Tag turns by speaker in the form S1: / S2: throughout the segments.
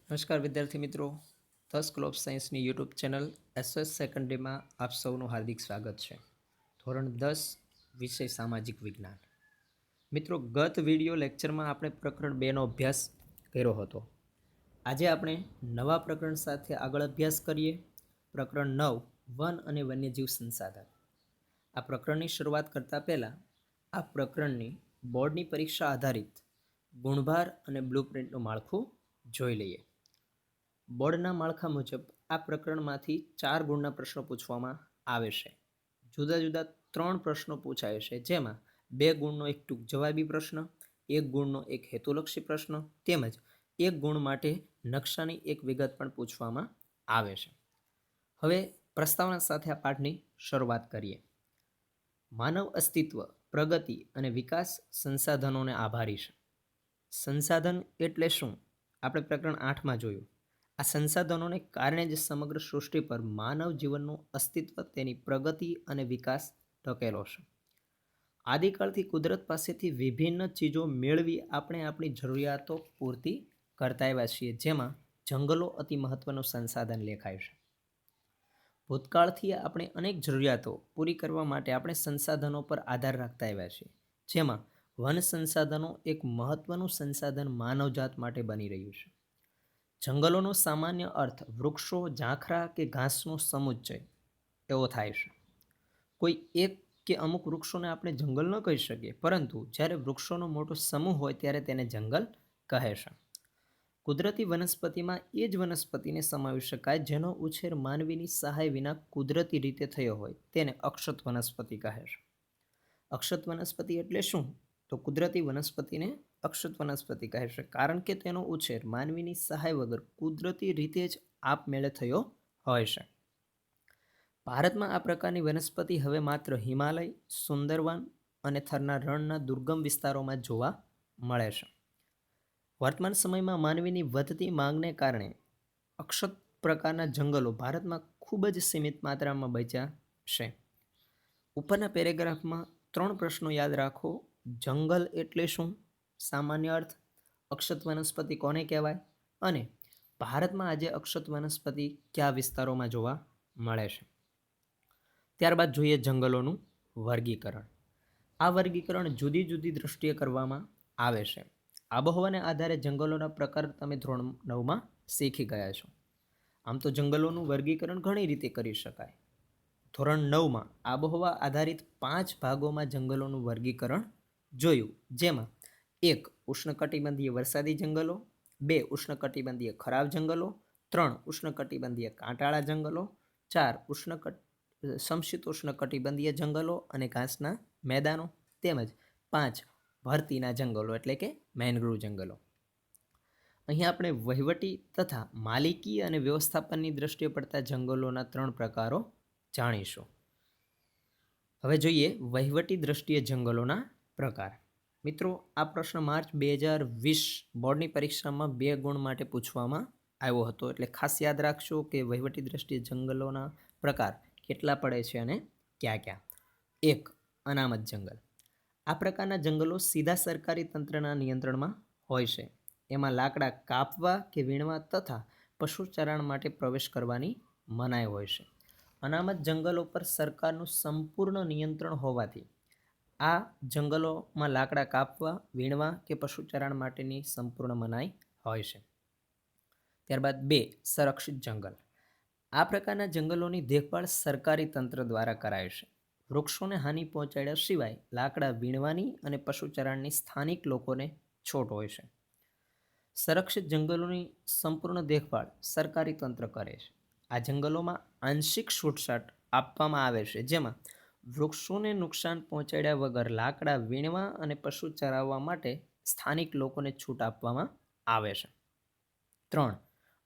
S1: નમસ્કાર વિદ્યાર્થી મિત્રો, 10 સ્કૂલ ઓફ સાયન્સની યુટ્યુબ ચેનલ એસએસ સેકન્ડરીમાં આપ સૌનું હાર્દિક સ્વાગત છે. ધોરણ 10 વિષય સામાજિક વિજ્ઞાન. મિત્રો, ગત વિડીયો લેક્ચરમાં આપણે પ્રકરણ 2નો અભ્યાસ કર્યો હતો. આજે આપણે નવા પ્રકરણ સાથે આગળ અભ્યાસ કરીએ. પ્રકરણ 9 વન અને વન્યજીવ સંસાધન. આ પ્રકરણની શરૂઆત કરતા પહેલાં આ પ્રકરણની બોર્ડની પરીક્ષા આધારિત ગુણભાર અને બ્લુપ્રિન્ટનું માળખું જોઈ લઈએ. બોર્ડના માળખા મુજબ આ પ્રકરણમાંથી 4 ગુણના પ્રશ્નો પૂછવામાં આવે છે. જુદા જુદા 3 પ્રશ્નો પૂછાય છે, જેમાં 2 ગુણનો એક ટૂંક જવાબી પ્રશ્ન, 1 ગુણનો એક હેતુલક્ષી પ્રશ્ન તેમજ 1 ગુણ માટે નકશાની એક વિગત પણ પૂછવામાં આવે છે. હવે પ્રસ્તાવના સાથે આ પાઠની શરૂઆત કરીએ. માનવ અસ્તિત્વ, પ્રગતિ અને વિકાસ સંસાધનોને આભારી છે. સંસાધન એટલે શું? આપણે પ્રકરણ 8માં જોયું. આ સંસાધનોને કારણે જ સમગ્ર સૃષ્ટિ પર માનવ જીવનનું અસ્તિત્વ, તેની પ્રગતિ અને વિકાસ ટકેલો છે. આદિકાળથી કુદરત પાસેથી વિભિન્ન ચીજો મેળવી આપણે આપણી જરૂરિયાતો પૂર્તિ કરતા આવ્યા છીએ, જેમાં જંગલો અતિ મહત્વનું સંસાધન લેખાય છે. ભૂતકાળથી આપણે અનેક જરૂરિયાતો પૂરી કરવા માટે આપણે સંસાધનો પર આધાર રાખતા આવ્યા છીએ, જેમાં વન સંસાધનો એક મહત્વનું સંસાધન માનવજાત માટે બની રહ્યું છે. જંગલોનો સામાન્ય અર્થ વૃક્ષો, ઝાંખરા કે ઘાસનો સમુચ્ચય એવો થાય છે. કોઈ એક કે અમુક વૃક્ષોને આપણે જંગલ ન કહી શકીએ, પરંતુ જ્યારે વૃક્ષોનો મોટો સમૂહ હોય ત્યારે તેને જંગલ કહે છે. કુદરતી વનસ્પતિમાં એ જ વનસ્પતિને સમાવી શકાય જેનો ઉછેર માનવીની સહાય વિના કુદરતી રીતે થયો હોય, તેને અક્ષત વનસ્પતિ કહે છે. અક્ષત વનસ્પતિ એટલે શું? તો કુદરતી વનસ્પતિને અક્ષત વનસ્પતિ કહે છે, કારણ કે તેનો ઉછેર માનવીની સહાય વગર કુદરતી રીતે જ આપમેળે થયો હોય છે. ભારતમાં આ પ્રકારની વનસ્પતિ હવે માત્ર હિમાલય, સુંદરવન અને થરના રણના દુર્ગમ વિસ્તારોમાં જોવા મળે છે. વર્તમાન સમયમાં માનવીની વધતી માંગને કારણે અક્ષત પ્રકારના જંગલો ભારતમાં ખૂબ જ સીમિત માત્રામાં બચ્યા છે. ઉપરના પેરેગ્રાફમાં 3 પ્રશ્નો યાદ રાખો. જંગલ એટલે શું? સામાન્ય અર્થ. અક્ષત વનસ્પતિ કોને કહેવાય? અને ભારતમાં આજે અક્ષત વનસ્પતિ કયા વિસ્તારોમાં જોવા મળે છે? ત્યારબાદ જોઈએ જંગલોનું વર્ગીકરણ. આ વર્ગીકરણ જુદી જુદી દ્રષ્ટિએ કરવામાં આવે છે. આબોહવાને આધારે જંગલોના પ્રકાર તમે ધોરણ 9માં શીખી ગયા છો. આમ તો જંગલોનું વર્ગીકરણ ઘણી રીતે કરી શકાય. ધોરણ 9માં આબોહવા આધારિત 5 ભાગોમાં જંગલોનું વર્ગીકરણ જોયું, જેમાં 1 ઉષ્ણકટિબંધીય વરસાદી જંગલો, 2 ઉષ્ણકટિબંધીય ખરાબ જંગલો, 3 ઉષ્ણકટિબંધીય કાંટાળા જંગલો, 4 સમશીતોષ્ણકટિબંધીય જંગલો અને ઘાસના મેદાનો, તેમજ 5 ભરતીના જંગલો એટલે કે મેનગ્રુવ જંગલો. અહીં આપણે વહીવટી તથા માલિકી અને વ્યવસ્થાપનની દ્રષ્ટિએ પડતા જંગલોના 3 પ્રકારો જાણીશું. હવે જોઈએ વહીવટી દ્રષ્ટિએ જંગલોના પ્રકાર. મિત્રો, આ પ્રશ્ન માર્ચ 2020 બોર્ડની પરીક્ષામાં 2 ગુણ માટે પૂછવામાં આવ્યો હતો, એટલે ખાસ યાદ રાખજો કે વહીવટી દ્રષ્ટિએ જંગલોના પ્રકાર કેટલા પડે છે અને ક્યાં ક્યાં. 1 અનામત જંગલ. આ પ્રકારના જંગલો સીધા સરકારી તંત્રના નિયંત્રણમાં હોય છે. એમાં લાકડા કાપવા કે વીણવા તથા પશુચરાણ માટે પ્રવેશ કરવાની મનાઈ હોય છે. અનામત જંગલો પર સરકારનું સંપૂર્ણ નિયંત્રણ હોવાથી આ જંગલોમાં લાકડા કાપવા, વીણવા કે પશુચરાણ માટેની સંપૂર્ણ મનાઈ હોય છે. ત્યારબાદ 2 સંરક્ષિત જંગલ. આ પ્રકારના જંગલોની દેખભાળ સરકારી તંત્ર દ્વારા કરાય છે. વૃક્ષોને હાનિ પહોંચાડ્યા સિવાય લાકડા વીણવાની અને પશુચરાણની સ્થાનિક લોકોને છૂટ હોય છે. સંરક્ષિત જંગલોની સંપૂર્ણ દેખભાળ સરકારી તંત્ર કરે છે. આ જંગલોમાં આંશિક છૂટછાટ આપવામાં આવે છે, જેમાં વૃક્ષોને નુકસાન પહોંચાડ્યા વગર લાકડા વીણવા અને પશુ ચરાવવા માટે સ્થાનિક લોકોને છૂટ આપવામાં આવે છે. 3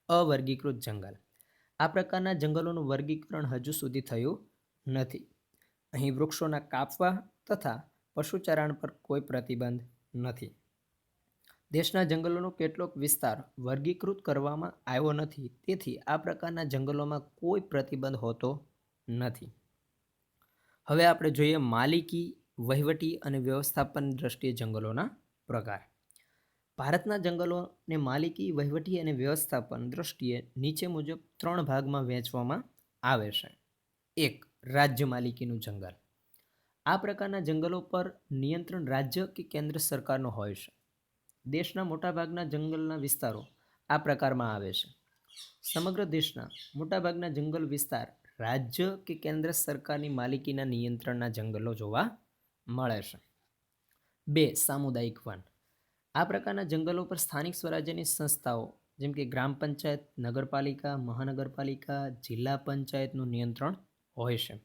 S1: અવર્ગીકૃત જંગલ. આ પ્રકારના જંગલોનું વર્ગીકરણ હજુ સુધી થયું નથી. અહીં વૃક્ષોના કાપવા તથા પશુચરાણ પર કોઈ પ્રતિબંધ નથી. દેશના જંગલોનો કેટલોક વિસ્તાર વર્ગીકૃત કરવામાં આવ્યો નથી, તેથી આ પ્રકારના જંગલોમાં કોઈ પ્રતિબંધ હોતો નથી. હવે આપણે જોઈએ માલિકી, વહીવટી અને વ્યવસ્થાપન દ્રષ્ટિએ જંગલોના પ્રકાર. ભારતના જંગલોને માલિકી, વહીવટી અને વ્યવસ્થાપન દ્રષ્ટિએ નીચે મુજબ 3 ભાગમાં વહેંચવામાં આવે છે. 1. રાજ્ય માલિકીનું જંગલ. આ પ્રકારના જંગલો પર નિયંત્રણ રાજ્ય કે કેન્દ્ર સરકારનો હોય છે. દેશના મોટાભાગના જંગલના વિસ્તારો આ પ્રકારમાં આવે છે. સમગ્ર દેશના મોટાભાગના જંગલ વિસ્તાર રાજ્ય કે કેન્દ્ર સરકારની માલિકીના નિયંત્રણના જંગલો જોવા મળે છે. 2. સામુદાયિક વન. આ પ્રકારના જંગલો પર સ્થાનિક સ્વરાજ્યની સંસ્થાઓ જેમ કે ગ્રામ પંચાયત, નગરપાલિકા, મહાનગરપાલિકા, જિલ્લા પંચાયતનું નિયંત્રણ હોય છે.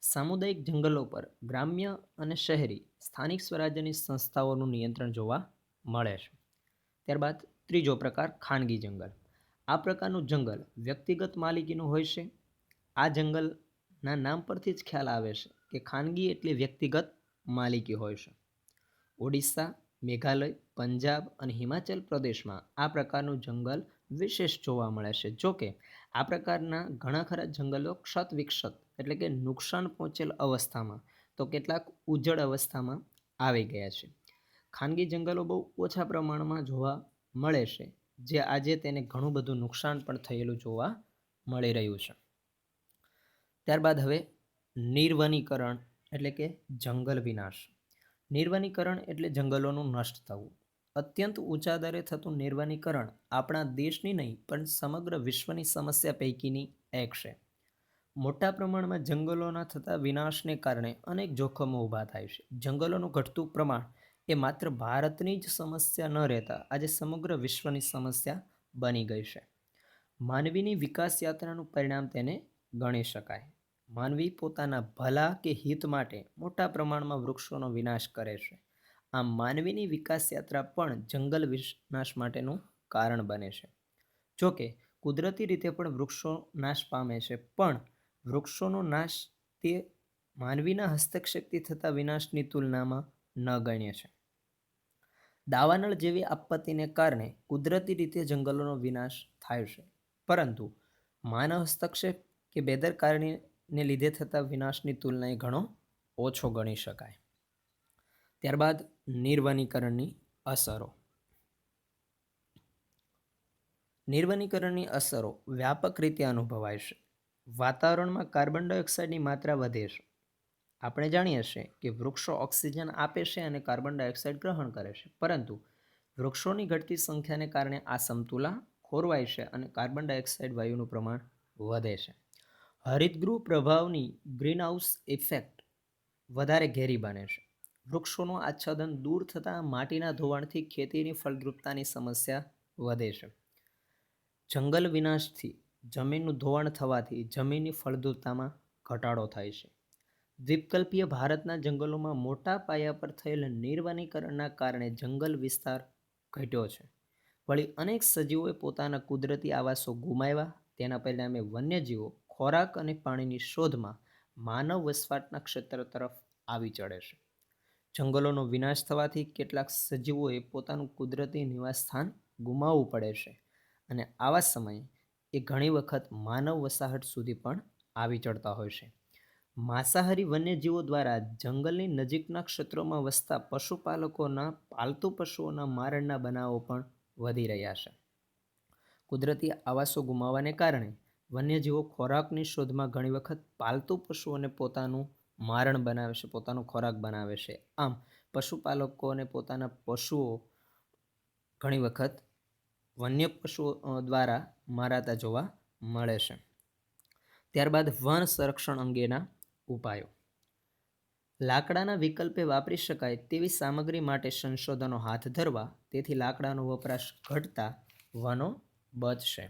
S1: સામુદાયિક જંગલો પર ગ્રામ્ય અને શહેરી સ્થાનિક સ્વરાજ્યની સંસ્થાઓનું નિયંત્રણ જોવા મળે છે. ત્યારબાદ ત્રીજો પ્રકાર ખાનગી જંગલ. આ પ્રકારનું જંગલ વ્યક્તિગત માલિકીનું હોય છે. આ જંગલના નામ પરથી જ ખ્યાલ આવે છે કે ખાનગી એટલે વ્યક્તિગત માલિકી હોય છે. ઓડિશા, મેઘાલય, પંજાબ અને હિમાચલ પ્રદેશમાં આ પ્રકારનું જંગલ વિશેષ જોવા મળે છે. જોકે આ પ્રકારના ઘણા ખરા જંગલો ક્ષત વિક્ષત એટલે કે નુકસાન પહોંચેલ અવસ્થામાં તો કેટલાક ઉજ્જડ અવસ્થામાં આવી ગયા છે. ખાનગી જંગલો બહુ ઓછા પ્રમાણમાં જોવા મળે છે, જે આજે તેને ઘણું બધું નુકસાન પણ થયેલું જોવા મળી રહ્યું છે. ત્યારબાદ હવે નિર્વનીકરણ એટલે કે જંગલ વિનાશ. નિર્વનીકરણ એટલે જંગલોનું નષ્ટ થવું. અત્યંત ઊંચા દરે થતું નિર્વનીકરણ આપણા દેશની નહીં પણ સમગ્ર વિશ્વની સમસ્યા પૈકીની એક છે. મોટા પ્રમાણમાં જંગલોના થતા વિનાશને કારણે અનેક જોખમો ઊભા થાય છે. જંગલોનું ઘટતું પ્રમાણ એ માત્ર ભારતની જ સમસ્યા ન રહેતા આજે સમગ્ર વિશ્વની સમસ્યા બની ગઈ છે. માનવીની વિકાસ યાત્રાનું પરિણામ તેને ગણી શકાય. માનવી પોતાના ભલા કે હિત માટે મોટા પ્રમાણમાં વૃક્ષોનો વિનાશ કરે છે. આમ માનવીની વિકાસ યાત્રા પણ જંગલ વિનાશ માટેનું કારણ બને છે. જોકે કુદરતી રીતે પણ વૃક્ષો નાશ પામે છે, પણ વૃક્ષોનો નાશ તે માનવીના હસ્તક્ષેપથી થતા વિનાશની તુલનામાં નગણ્ય છે. દાવાનળ જેવી આપત્તિને કારણે કુદરતી રીતે જંગલોનો વિનાશ થાય છે, પરંતુ માનવ હસ્તક્ષેપ કે બેદરકારીને લીધે થતા વિનાશની તુલનાએ ઘણો ઓછો ગણી શકાય. ત્યારબાદ નિર્વનીકરણની અસરો. નિર્વનીકરણની અસરો વ્યાપક રીતે અનુભવાય છે. વાતાવરણમાં કાર્બન ડાયોક્સાઇડની માત્રા વધે છે. આપણે જાણીએ છીએ કે વૃક્ષો ઓક્સિજન આપે છે અને કાર્બન ડાયોક્સાઇડ ગ્રહણ કરે છે, પરંતુ વૃક્ષોની ઘટતી સંખ્યાને કારણે આ સમતુલા ખોરવાય છે અને કાર્બન ડાયોક્સાઇડ વાયુનું પ્રમાણ વધે છે. હરિતગૃહ પ્રભાવની ગ્રીનહાઉસ ઇફેક્ટ વધારે ઘેરી બને છે. વૃક્ષોનું આચ્છાદન દૂર થતાં માટીના ધોવાણથી ખેતીની ફળદ્રુપતાની સમસ્યા વધે છે. જંગલ વિનાશથી જમીનનું ધોવાણ થવાથી જમીનની ફળદ્રુપતામાં ઘટાડો થાય છે. દ્વીપકલ્પીય ભારતના જંગલોમાં મોટા પાયા પર થયેલ નિર્વનીકરણના કારણે જંગલ વિસ્તાર ઘટ્યો છે. વળી અનેક સજીવોએ પોતાના કુદરતી આવાસો ગુમાવ્યા. તેના પરિણામે વન્યજીવો ખોરાક અને પાણીની શોધમાં માનવ વસવાટના ક્ષેત્ર તરફ આવી ચડે છે. જંગલોનો વિનાશ થવાથી કેટલાક સજીવોએ પોતાનું કુદરતી નિવાસસ્થાન ગુમાવવું પડે છે અને આવા સમયે એ ઘણી વખત માનવ વસાહત સુધી પણ આવી ચડતા હોય છે. માંસાહારી વન્યજીવો દ્વારા જંગલની નજીકના ક્ષેત્રોમાં વસતા પશુપાલકોના પાલતુ પશુઓના મારણના બનાવો પણ વધી રહ્યા છે. કુદરતી આવાસો ગુમાવવાને કારણે વન્યજીવો ખોરાકની શોધમાં ઘણી વખત પાલતુ પશુઓને પોતાનું મારણ બનાવે છે, પોતાનો ખોરાક બનાવે છે. આમ પશુપાલકોને પોતાના પશુઓ ઘણી વખત વન્ય પશુઓ દ્વારા મારાતા જોવા મળે છે. ત્યારબાદ વન સંરક્ષણ અંગેના ઉપાયો. લાકડાના વિકલ્પે વાપરી શકાય તેવી સામગ્રી માટે સંશોધનો હાથ ધરવા, તેથી લાકડાનો વપરાશ ઘટતા વનો બચશે.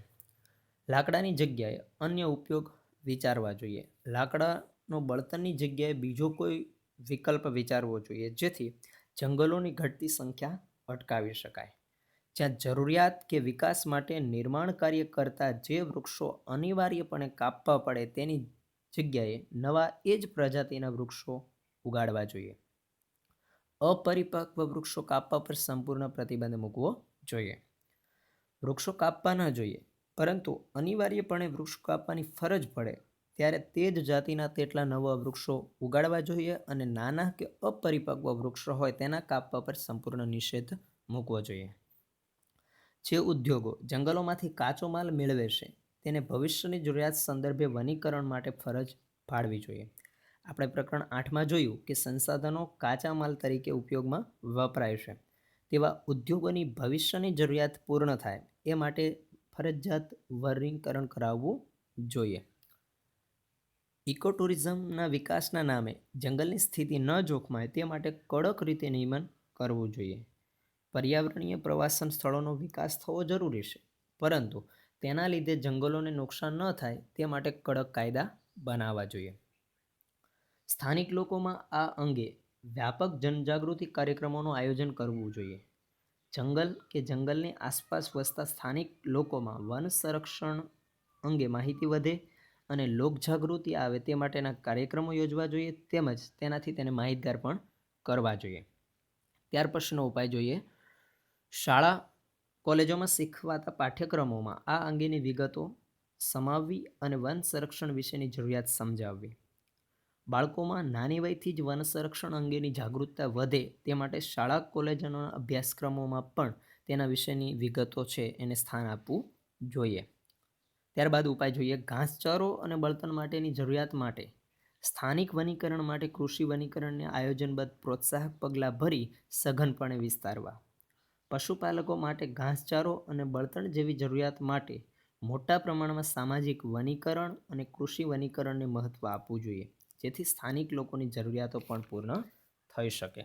S1: લાકડાની જગ્યાએ અન્ય ઉપયોગ વિચારવા જોઈએ. લાકડાનો બળતણની જગ્યાએ બીજો કોઈ વિકલ્પ વિચારવો જોઈએ, જેથી જંગલોની ઘટતી સંખ્યા અટકાવી શકાય. જ્યાં જરૂરિયાત કે વિકાસ માટે નિર્માણ કાર્ય કરતા જે વૃક્ષો અનિવાર્યપણે કાપવા પડે તેની જગ્યાએ નવા એ જ પ્રજાતિના વૃક્ષો ઉગાડવા જોઈએ. અપરિપક્વ વૃક્ષો કાપવા પર સંપૂર્ણ પ્રતિબંધ મૂકવો જોઈએ. વૃક્ષો કાપવા ન જોઈએ, પરંતુ અનિવાર્યપણે વૃક્ષ કાપવાની ફરજ પડે ત્યારે તે જ જાતિના તેટલા નવા વૃક્ષો ઉગાડવા જોઈએ અને નાના કે અપરિપક્વ વૃક્ષો હોય તેના કાપવા પર સંપૂર્ણ નિષેધ મૂકવો જોઈએ. જે ઉદ્યોગો જંગલોમાંથી કાચો માલ મેળવે છે તેને ભવિષ્યની જરૂરિયાત સંદર્ભે વનીકરણ માટે ફરજ પાડવી જોઈએ. આપણે પ્રકરણ 8માં જોયું કે સંસાધનો કાચા માલ તરીકે ઉપયોગમાં વપરાય છે તેવા ઉદ્યોગોની ભવિષ્યની જરૂરિયાત પૂર્ણ થાય એ માટે ફરજિયાત વનીકરણ કરાવવું જોઈએ. ઇકો ટુરિઝમના વિકાસના નામે જંગલની સ્થિતિ ન જોખમાય તે માટે કડક રીતે નિયમન કરવું જોઈએ. પર્યાવરણીય પ્રવાસન સ્થળોનો વિકાસ થવો જરૂરી છે, પરંતુ તેના લીધે જંગલોને નુકસાન ન થાય તે માટે કડક કાયદા બનાવવા જોઈએ. સ્થાનિક લોકોમાં આ અંગે વ્યાપક જનજાગૃતિ કાર્યક્રમોનું આયોજન કરવું જોઈએ. જંગલ કે જંગલની આસપાસ વસતા સ્થાનિક લોકોમાં વન સંરક્ષણ અંગે માહિતી વધે અને લોકજાગૃતિ આવે તે માટેના કાર્યક્રમો યોજવા જોઈએ, તેમજ તેનાથી તેને માહિતગાર પણ કરવા જોઈએ. ત્યાર પછીનો ઉપાય જોઈએ, શાળા કોલેજોમાં શીખવાતા પાઠ્યક્રમોમાં આ અંગેની વિગતો સમાવવી અને વન સંરક્ષણ વિશેની જરૂરિયાત સમજાવવી. બાળકોમાં નાની વયથી જ વન સંરક્ષણ અંગેની જાગૃતતા વધે તે માટે શાળા કોલેજોના અભ્યાસક્રમોમાં પણ તેના વિશેની વિગતો છે એને સ્થાન આપવું જોઈએ. ત્યારબાદ ઉપાય જોઈએ, ઘાસચારો અને બળતણ માટેની જરૂરિયાત માટે સ્થાનિક વનીકરણ માટે કૃષિ વનીકરણને આયોજનબદ્ધ પ્રોત્સાહક પગલાં ભરી સઘનપણે વિસ્તારવા. પશુપાલકો માટે ઘાસચારો અને બળતણ જેવી જરૂરિયાત માટે મોટા પ્રમાણમાં સામાજિક વનીકરણ અને કૃષિ વનીકરણને મહત્ત્વ આપવું જોઈએ, જેથી સ્થાનિક લોકોની જરૂરિયાતો પણ પૂર્ણ થઈ શકે.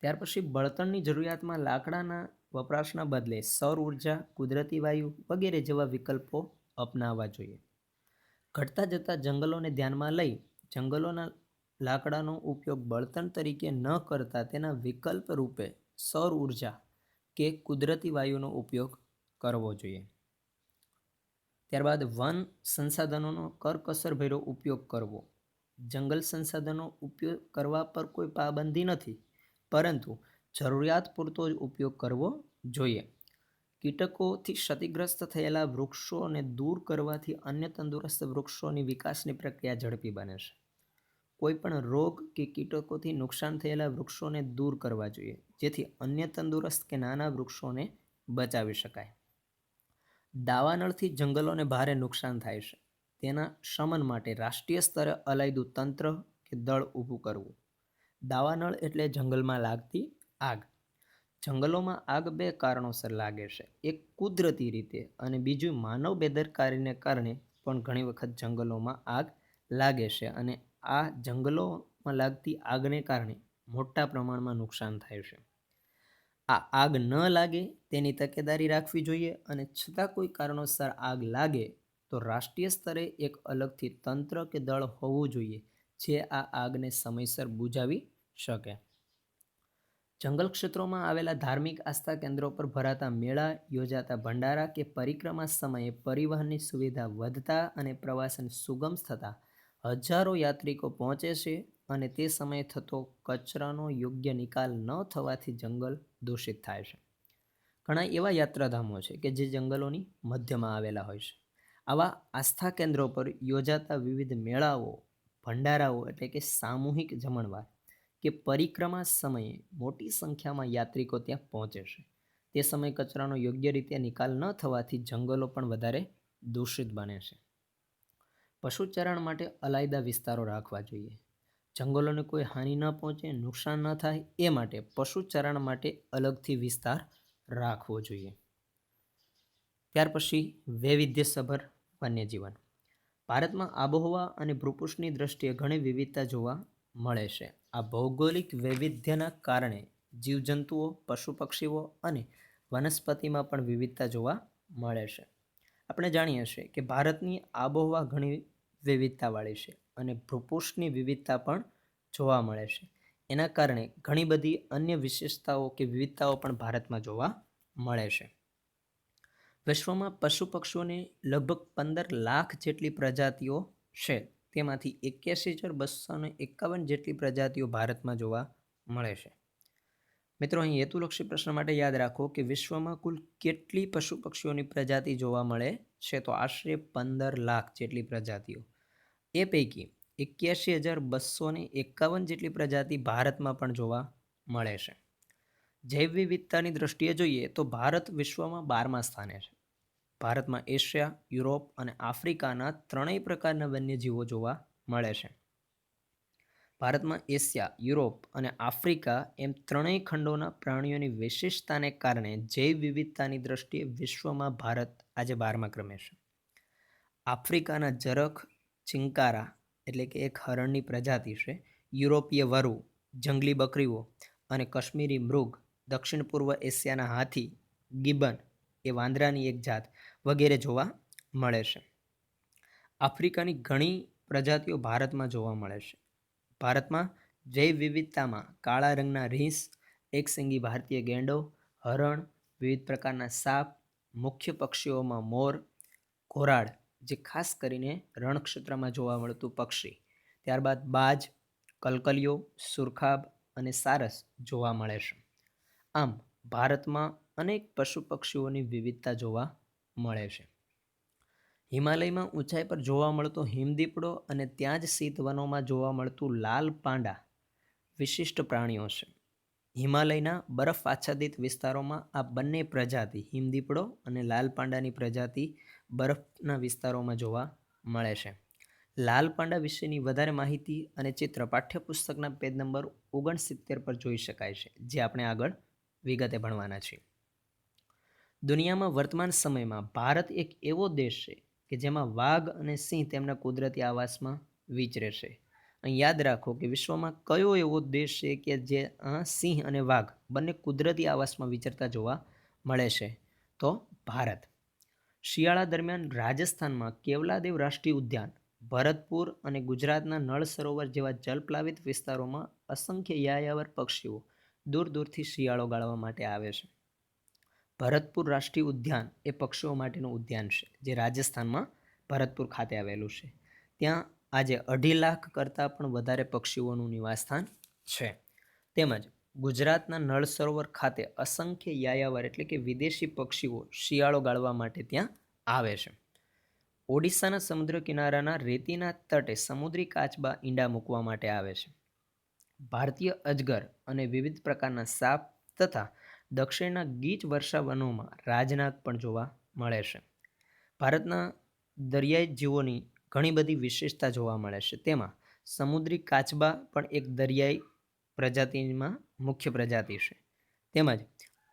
S1: ત્યાર પછી બળતણની જરૂરિયાતમાં લાકડાના વપરાશના બદલે સૌર ઉર્જા, કુદરતી વાયુ વગેરે જેવા વિકલ્પો અપનાવવા જોઈએ. ઘટતા જતા જંગલોને ધ્યાનમાં લઈ જંગલોના લાકડાનો ઉપયોગ બળતણ તરીકે ન કરતા તેના વિકલ્પ રૂપે સૌર ઉર્જા કે કુદરતી વાયુનો ઉપયોગ કરવો જોઈએ. ત્યારબાદ વન સંસાધનોનો કરકસરભર્યો ઉપયોગ કરવો. જંગલ સંસાધનો ઉપયોગ કરવા પર કોઈ પાબંદી નથી, પરંતુ જરૂરિયાત પૂરતો જ ઉપયોગ કરવો જોઈએ. કીટકોથી ક્ષતિગ્રસ્ત થયેલા વૃક્ષોને દૂર કરવાથી અન્ય તંદુરસ્ત વૃક્ષોની વિકાસની પ્રક્રિયા ઝડપી બને છે. કોઈપણ રોગ કે કીટકોથી નુકસાન થયેલા વૃક્ષોને દૂર કરવા જોઈએ, જેથી અન્ય તંદુરસ્ત કે નાના વૃક્ષોને બચાવી શકાય. દાવાનળથી જંગલોને ભારે નુકસાન થાય છે, તેના શમન માટે રાષ્ટ્રીય સ્તરે અલાયદું તંત્ર કે દળ ઊભું કરવું. દાવાનળ એટલે જંગલમાં લાગતી આગ. જંગલોમાં આગ બે કારણોસર લાગે છે, એક કુદરતી રીતે અને બીજું માનવ બેદરકારીને કારણે પણ ઘણી વખત જંગલોમાં આગ લાગે છે અને આ જંગલોમાં લાગતી આગને કારણે મોટા પ્રમાણમાં નુકસાન થાય છે. આ આગ ન લાગે તેની તકેદારી રાખવી જોઈએ અને છતાં કોઈ કારણોસર આગ લાગે તો રાષ્ટ્રીય સ્તરે એક અલગથી તંત્ર કે દળ હોવું જોઈએ જે આ આગને સમયસર બુઝાવી શકે. જંગલ ક્ષેત્રોમાં આવેલા ધાર્મિક આસ્થા કેન્દ્રો પર ભરાતા મેળા, યોજાતા ભંડારા કે પરિક્રમા સમયે પરિવહનની સુવિધા વધતા અને પ્રવાસન સુગમ થતાં હજારો યાત્રિકો પહોંચે છે અને તે સમયે થતો કચરાનો યોગ્ય નિકાલ ન થવાથી જંગલ દૂષિત થાય છે. ઘણા એવા યાત્રાધામો છે કે જે જંગલોની મધ્યમાં આવેલા હોય છે. આવા આસ્થા કેન્દ્રો પર યોજાતા વિવિધ મેળાઓ, ભંડારાઓ એટલે કે સામૂહિક જમણવાર કે પરિક્રમા સમયે મોટી સંખ્યામાં યાત્રિકો ત્યાં પહોંચે છે. તે સમયે કચરાનો યોગ્ય રીતે નિકાલ ન થવાથી જંગલો પણ વધારે દૂષિત બને છે. પશુચરણ માટે અલાયદા વિસ્તારો રાખવા જોઈએ. જંગલોને કોઈ હાનિ ન પહોંચે, નુકસાન ન થાય એ માટે પશુચરણ માટે અલગથી વિસ્તાર રાખવો જોઈએ. ત્યાર પછી વૈવિધ્યસભર વન્યજીવન. ભારતમાં આબોહવા અને ભૂપૃષ્ઠની દ્રષ્ટિએ ઘણી વિવિધતા જોવા મળે છે. આ ભૌગોલિક વૈવિધ્યના કારણે જીવજંતુઓ, પશુ પક્ષીઓ અને વનસ્પતિમાં પણ વિવિધતા જોવા મળે છે. આપણે જાણીએ છીએ કે ભારતની આબોહવા ઘણી વિવિધતાવાળી છે અને ભૂપૃષ્ઠની વિવિધતા પણ જોવા મળે છે. એના કારણે ઘણી બધી અન્ય વિશેષતાઓ કે વિવિધતાઓ પણ ભારતમાં જોવા મળે છે. વિશ્વમાં પશુ પક્ષીઓની લગભગ 15 લાખ જેટલી પ્રજાતિઓ છે, તેમાંથી 81,251 જેટલી પ્રજાતિઓ ભારતમાં જોવા મળે છે. મિત્રો, અહીં હેતુલક્ષી પ્રશ્ન માટે યાદ રાખો કે વિશ્વમાં કુલ કેટલી પશુ પક્ષીઓની પ્રજાતિ જોવા મળે છે, તો આશરે 15 લાખ જેટલી પ્રજાતિઓ. એ પૈકી 81,251 જેટલી પ્રજાતિ ભારતમાં પણ જોવા મળે છે. જૈવ વિવિધતાની દ્રષ્ટિએ જોઈએ તો ભારત વિશ્વમાં 12મા સ્થાને છે. ભારતમાં એશિયા, યુરોપ અને આફ્રિકાના ત્રણેય પ્રકારના વન્યજીવો જોવા મળે છે. ભારતમાં એશિયા, યુરોપ અને આફ્રિકા એમ ત્રણેય ખંડોના પ્રાણીઓની વિશેષતાને કારણે જૈવ વિવિધતાની દ્રષ્ટિએ વિશ્વમાં ભારત આજે 12મા ક્રમે છે. આફ્રિકાના જરખ, ચિંકારા એટલે કે એક હરણની પ્રજાતિ છે, યુરોપીય વરુ, જંગલી બકરીઓ અને કાશ્મીરી મૃગ, દક્ષિણ પૂર્વ એશિયાના હાથી, ગિબન એ વાંદરાની એક જાત વગેરે જોવા મળે છે. આફ્રિકાની ઘણી પ્રજાતિઓ ભારતમાં જોવા મળે છે. ભારતમાં જૈવ વિવિધતામાં કાળા રંગના રીંછ, એકશીંગી ભારતીય ગેંડો, હરણ, વિવિધ પ્રકારના સાપ, મુખ્ય પક્ષીઓમાં મોર, ઘોરાડ જે ખાસ કરીને રણક્ષેત્રમાં જોવા મળતું પક્ષી, ત્યારબાદ બાજ, કલકલિયો, સુરખાબ અને સારસ જોવા મળે છે. આમ ભારતમાં અનેક પશુ પક્ષીઓની વિવિધતા જોવા મળે છે. હિમાલયમાં ઊંચાઈ પર જોવા મળતો હિમદીપડો અને ત્યાં જ શીત વનોમાં જોવા મળતું લાલ પાંડા વિશિષ્ટ પ્રાણીઓ છે. હિમાલયના બરફ આચ્છાદિત વિસ્તારોમાં આ બંને પ્રજાતિ, હિમદીપડો અને લાલ પાંડાની પ્રજાતિ બરફના વિસ્તારોમાં જોવા મળે છે. લાલ પાંડા વિશેની વધારે માહિતી અને ચિત્ર પાઠ્યપુસ્તકના પેજ નંબર 69 પર જોઈ શકાય છે, જે આપણે આગળ વિગતે ભણવાના છીએ. દુનિયામાં વર્તમાન સમયમાં ભારત એક એવો દેશ છે કે જેમાં વાઘ અને સિંહ તેમના કુદરતી આવાસમાં વિચરે છે. અહીં યાદ રાખો કે વિશ્વમાં કયો એવો દેશ છે કે જે સિંહ અને વાઘ બંને કુદરતી આવાસમાં વિચરતા જોવા મળે છે? તો ભારત. શિયાળા દરમિયાન રાજસ્થાનમાં કેવલાદેવ રાષ્ટ્રીય ઉદ્યાન, ભરતપુર અને ગુજરાતના નળ સરોવર જેવા જલપ્લાવિત વિસ્તારોમાં અસંખ્ય યાયાવર પક્ષીઓ દૂર દૂરથી શિયાળો ગાળવા માટે આવે છે. ભરતપુર રાષ્ટ્રીય ઉદ્યાન એ પક્ષીઓ માટેનું ઉદ્યાન છે, જે રાજસ્થાનમાં ભરતપુર ખાતે આવેલું છે. ત્યાં આજે 2.5 લાખ કરતાં પણ વધારે પક્ષીઓનું નિવાસસ્થાન છે. તેમજ ગુજરાતના નળ સરોવર ખાતે અસંખ્ય યાયાવર એટલે કે વિદેશી પક્ષીઓ શિયાળો ગાળવા માટે ત્યાં આવે છે. ઓડિશાના સમુદ્ર કિનારાના રેતીના તટે સમુદ્રી કાચબા ઈંડા મૂકવા માટે આવે છે. ભારતીય અજગર અને વિવિધ પ્રકારના સાપ તથા દક્ષિણના ગીચ વર્ષા વનોમાં રાજનાગ પણ જોવા મળે છે. ભારતના દરિયાઈ જીવોની ઘણી બધી વિશેષતા જોવા મળે છે. તેમાં સમુદ્રી કાચબા પણ એક દરિયાઈ પ્રજાતિમાં મુખ્ય પ્રજાતિ છે. તેમજ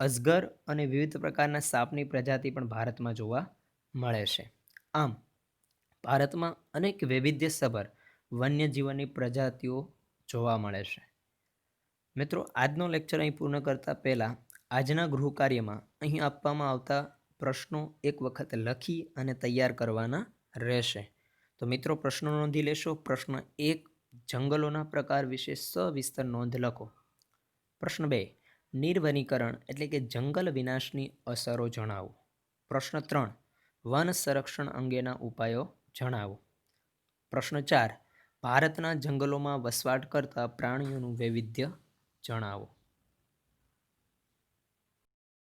S1: અજગર અને વિવિધ પ્રકારના સાપની પ્રજાતિ પણ ભારતમાં જોવા મળે છે. આમ ભારતમાં અનેક વૈવિધ્યસભર વન્યજીવનની પ્રજાતિઓ જોવા મળે છે. મિત્રો, આજનો લેક્ચર અહીં પૂર્ણ કરતા પહેલાં આજના ગૃહ કાર્યમાં અહીં આપવામાં આવતા પ્રશ્નો એક વખત લખી અને તૈયાર કરવાના રહેશે. તો મિત્રો, પ્રશ્નો નોંધી લેશો. પ્રશ્ન 1, જંગલોના પ્રકાર વિશે સવિસ્તર નોંધ લખો. પ્રશ્ન 2, નિર્વનીકરણ એટલે કે જંગલ વિનાશની અસરો જણાવો. પ્રશ્ન 3, વન સંરક્ષણ અંગેના ઉપાયો જણાવો. પ્રશ્ન 4, ભારતના જંગલોમાં વસવાટ કરતા પ્રાણીઓનું વૈવિધ્ય જણાવો.